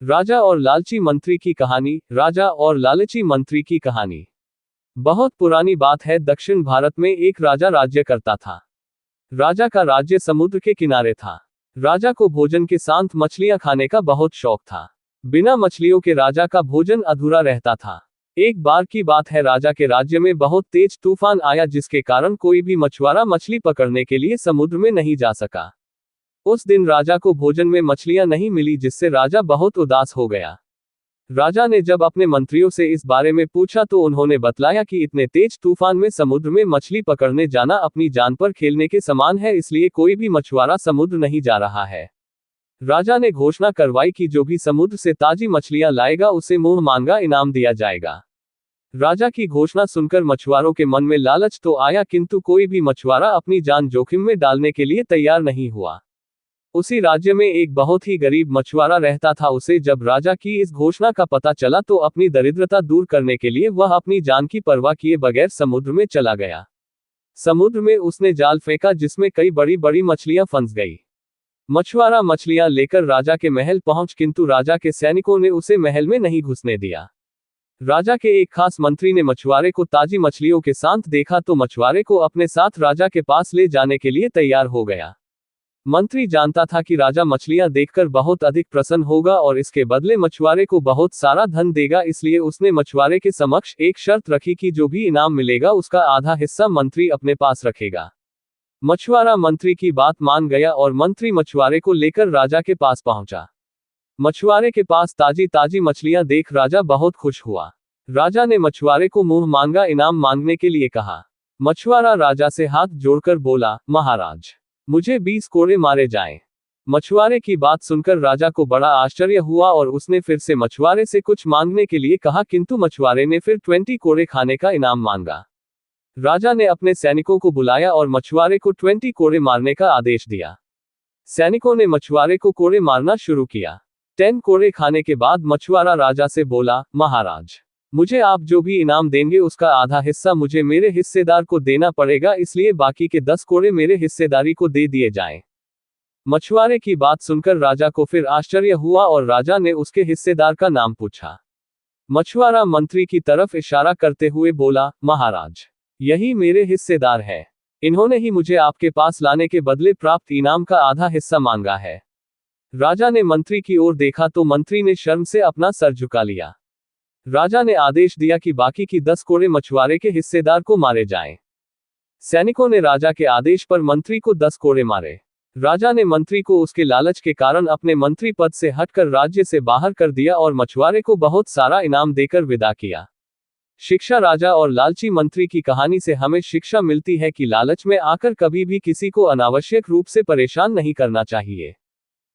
राजा और लालची मंत्री की कहानी। राजा और लालची मंत्री की कहानी बहुत पुरानी बात है। दक्षिण भारत में एक राजा राज्य करता था। राजा का राज्य समुद्र के किनारे था। राजा को भोजन के साथ मछलियां खाने का बहुत शौक था। बिना मछलियों के राजा का भोजन अधूरा रहता था। एक बार की बात है, राजा के राज्य में बहुत तेज तूफान आया, जिसके कारण कोई भी मछुआरा मछली पकड़ने के लिए समुद्र में नहीं जा सका। उस दिन राजा को भोजन में मछलियां नहीं मिली, जिससे राजा बहुत उदास हो गया। राजा ने जब अपने मंत्रियों से इस बारे में पूछा तो उन्होंने बतलाया कि इतने तेज तूफान में समुद्र में मछली पकड़ने जाना अपनी जान पर खेलने के समान है, इसलिए कोई भी मछुआरा समुद्र नहीं जा रहा है। राजा ने घोषणा करवाई कि जो भी समुद्र से ताजी मछलियां लाएगा उसे मुंह मांगा इनाम दिया जाएगा। राजा की घोषणा सुनकर मछुआरों के मन में लालच तो आया, किंतु कोई भी मछुआरा अपनी जान जोखिम में डालने के लिए तैयार नहीं हुआ। उसी राज्य में एक बहुत ही गरीब मछुआरा रहता था। उसे जब राजा की इस घोषणा का पता चला तो अपनी दरिद्रता दूर करने के लिए वह अपनी जान की परवाह किए बगैर समुद्र में चला गया। समुद्र में उसने जाल फेंका, जिसमें कई बड़ी बड़ी मछलियां फंस गई। मछुआरा मछलियां लेकर राजा के महल पहुंच, किंतु राजा के सैनिकों ने उसे महल में नहीं घुसने दिया। राजा के एक खास मंत्री ने मछुआरे को ताजी मछलियों के साथ देखा तो मछुआरे को अपने साथ राजा के पास ले जाने के लिए तैयार हो गया। मंत्री जानता था कि राजा मछलियां देखकर बहुत अधिक प्रसन्न होगा और इसके बदले मछुआरे को बहुत सारा धन देगा, इसलिए उसने मछुआरे के समक्ष एक शर्त रखी कि जो भी इनाम मिलेगा उसका आधा हिस्सा मंत्री अपने पास रखेगा। मछुआरा मंत्री की बात मान गया और मंत्री मछुआरे को लेकर राजा के पास पहुंचा। मछुआरे के पास ताजी ताजी मछलियां देख राजा बहुत खुश हुआ। राजा ने मछुआरे को मुंह मांगा इनाम मांगने के लिए कहा। मछुआरा राजा से हाथ जोड़कर बोला, महाराज, मुझे 20 कोड़े मारे जाएं। मछुआरे की बात सुनकर राजा को बड़ा आश्चर्य हुआ और उसने फिर से मछुआरे से कुछ मांगने के लिए कहा, किंतु मछुआरे ने फिर 20 कोड़े खाने का इनाम मांगा। राजा ने अपने सैनिकों को बुलाया और मछुआरे को 20 कोड़े मारने का आदेश दिया। सैनिकों ने मछुआरे को कोड़े मारना शुरू किया। 10 कोड़े खाने के बाद मछुआरा राजा से बोला, महाराज, मुझे आप जो भी इनाम देंगे उसका आधा हिस्सा मुझे मेरे हिस्सेदार को देना पड़ेगा, इसलिए बाकी के 10 कोड़े मेरे हिस्सेदारी को दे दिए जाएं। मछुआरे की बात सुनकर राजा को फिर आश्चर्य हुआ और राजा ने उसके हिस्सेदार का नाम पूछा। मछुआरा मंत्री की तरफ इशारा करते हुए बोला, महाराज, यही मेरे हिस्सेदार है। इन्होंने ही मुझे आपके पास लाने के बदले प्राप्त इनाम का आधा हिस्सा मांगा है। राजा ने मंत्री की ओर देखा तो मंत्री ने शर्म से अपना सर झुका लिया। राजा ने आदेश दिया कि बाकी की 10 कोड़े मछुआरे के हिस्सेदार को मारे जाएं। सैनिकों ने राजा के आदेश पर मंत्री को 10 कोड़े मारे। राजा ने मंत्री को उसके लालच के कारण अपने मंत्री पद से हटकर राज्य से बाहर कर दिया और मछुआरे को बहुत सारा इनाम देकर विदा किया। शिक्षा। राजा और लालची मंत्री की कहानी से हमें शिक्षा मिलती है कि लालच में आकर कभी भी किसी को अनावश्यक रूप से परेशान नहीं करना चाहिए।